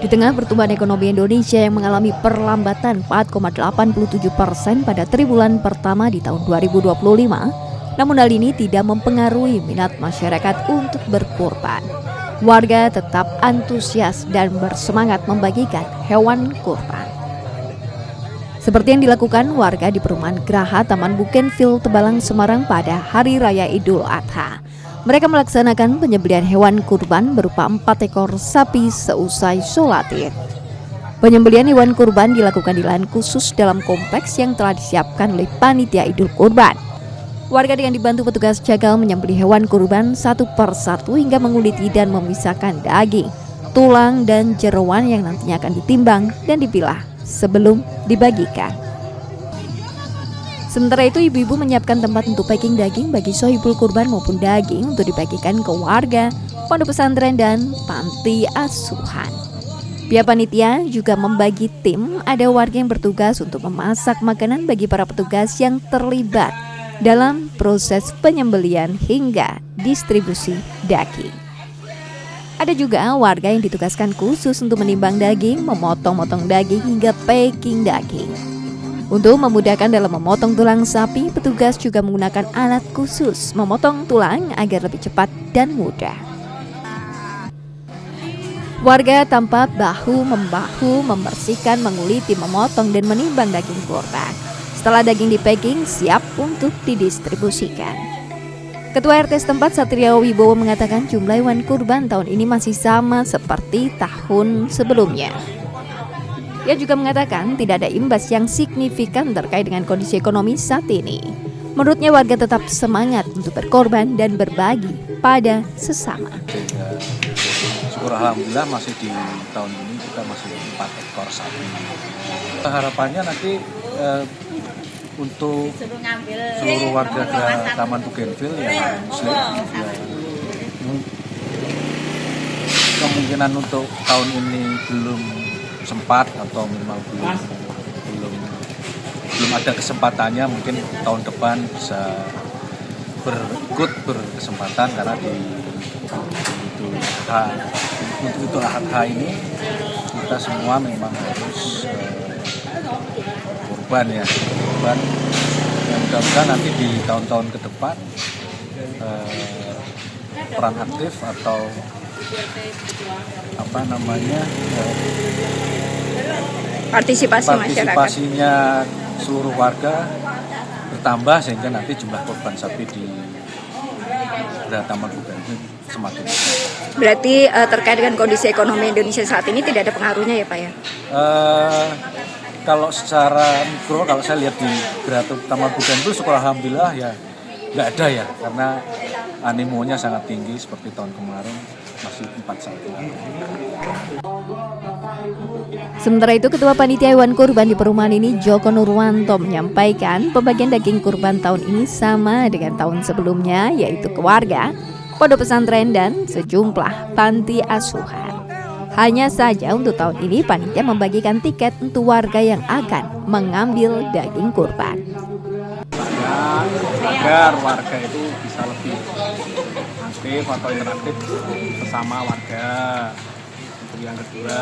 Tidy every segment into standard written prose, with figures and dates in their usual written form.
Di tengah pertumbuhan ekonomi Indonesia yang mengalami perlambatan 4,87% pada triwulan pertama di tahun 2025, namun hal ini tidak mempengaruhi minat masyarakat untuk berkurban. Warga tetap antusias dan bersemangat membagikan hewan kurban. Seperti yang dilakukan warga di perumahan Graha Taman Bougainville, Tebalang, Semarang pada Hari Raya Idul Adha. Mereka melaksanakan penyembelihan hewan kurban berupa 4 ekor sapi seusai sholat Id. Penyembelihan hewan kurban dilakukan di lahan khusus dalam kompleks yang telah disiapkan oleh panitia Idul Kurban. Warga dengan dibantu petugas jagal menyembelih hewan kurban satu per satu hingga menguliti dan memisahkan daging, tulang, dan jeroan yang nantinya akan ditimbang dan dipilah sebelum dibagikan. Sementara itu, ibu-ibu menyiapkan tempat untuk packing daging bagi sohibul kurban maupun daging untuk dibagikan ke warga, pondok pesantren, dan panti asuhan. Pihak panitia juga membagi tim, ada warga yang bertugas untuk memasak makanan bagi para petugas yang terlibat dalam proses penyembelihan hingga distribusi daging. Ada juga warga yang ditugaskan khusus untuk menimbang daging, memotong-motong daging hingga packing daging. Untuk memudahkan dalam memotong tulang sapi, petugas juga menggunakan alat khusus memotong tulang agar lebih cepat dan mudah. Warga tampak bahu-membahu membersihkan, menguliti, memotong, dan menimbang daging kurban. Setelah daging di-packing, siap untuk didistribusikan. Ketua RT setempat Satrio Wibowo mengatakan jumlah hewan kurban tahun ini masih sama seperti tahun sebelumnya. Ia juga mengatakan tidak ada imbas yang signifikan terkait dengan kondisi ekonomi saat ini. Menurutnya warga tetap semangat untuk berkorban dan berbagi pada sesama. Syukur alhamdulillah masih di tahun ini kita masih 4 ekor sapi. Harapannya nanti untuk seluruh warga Taman Bougainville yang muslim, kemungkinan untuk tahun ini belum sempat atau minimal belum ada kesempatannya, mungkin tahun depan bisa berkesempatan karena untuk Idul Adha ini kita semua memang harus kurban ya, kurban yang mudah-mudahan nanti di tahun-tahun ke depan peran aktif atau partisipasinya seluruh warga bertambah sehingga nanti jumlah korban sapi di Taman Bougainville semakin besar. Berarti terkait dengan kondisi ekonomi Indonesia saat ini tidak ada pengaruhnya ya Pak ya? Kalau secara mikro, kalau saya lihat di Taman Bougainville, syukur alhamdulillah ya nggak ada ya, karena animonya sangat tinggi seperti tahun kemarin masih 4 sapi. Sementara itu, Ketua Panitia Hewan Kurban di perumahan ini, Joko Nurwanto, menyampaikan pembagian daging kurban tahun ini sama dengan tahun sebelumnya, yaitu ke warga, pondok pesantren, dan sejumlah panti asuhan. Hanya saja untuk tahun ini panitia membagikan tiket untuk warga yang akan mengambil daging kurban. Agar warga itu bisa lebih aktif atau interaktif bersama warga. Untuk yang kedua,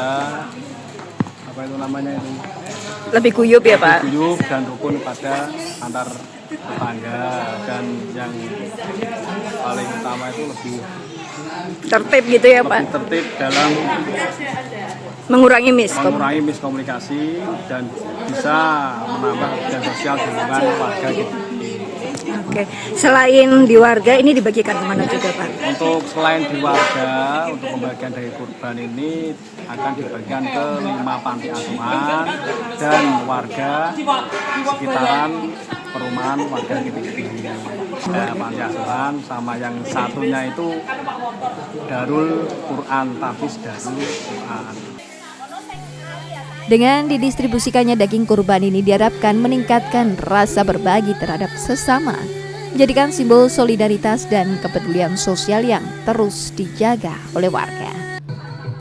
lebih guyup ya Pak? Lebih guyup dan rukun pada antar tetangga, dan yang paling utama itu lebih tertib gitu ya Pak? Lebih tertib dalam mengurangi miskomunikasi dan bisa menambah hubungan sosial dengan warga gitu. Oke, selain di warga ini dibagikan kemana juga Pak? Untuk selain di warga, untuk pembagian daging kurban ini akan dibagikan ke 5 panti asuhan dan warga sekitaran perumahan warga gitu-gitu. Panti asuhan sama yang satunya itu Darul Quran, Tafiz Darul Quran. Dengan didistribusikannya daging kurban ini diharapkan meningkatkan rasa berbagi terhadap sesama, menjadikan simbol solidaritas dan kepedulian sosial yang terus dijaga oleh warga.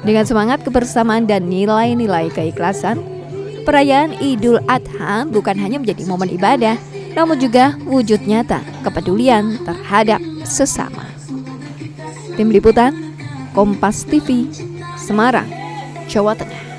Dengan semangat kebersamaan dan nilai-nilai keikhlasan, perayaan Idul Adha bukan hanya menjadi momen ibadah, namun juga wujud nyata kepedulian terhadap sesama. Tim Liputan, Kompas TV, Semarang. Jawa Tengah.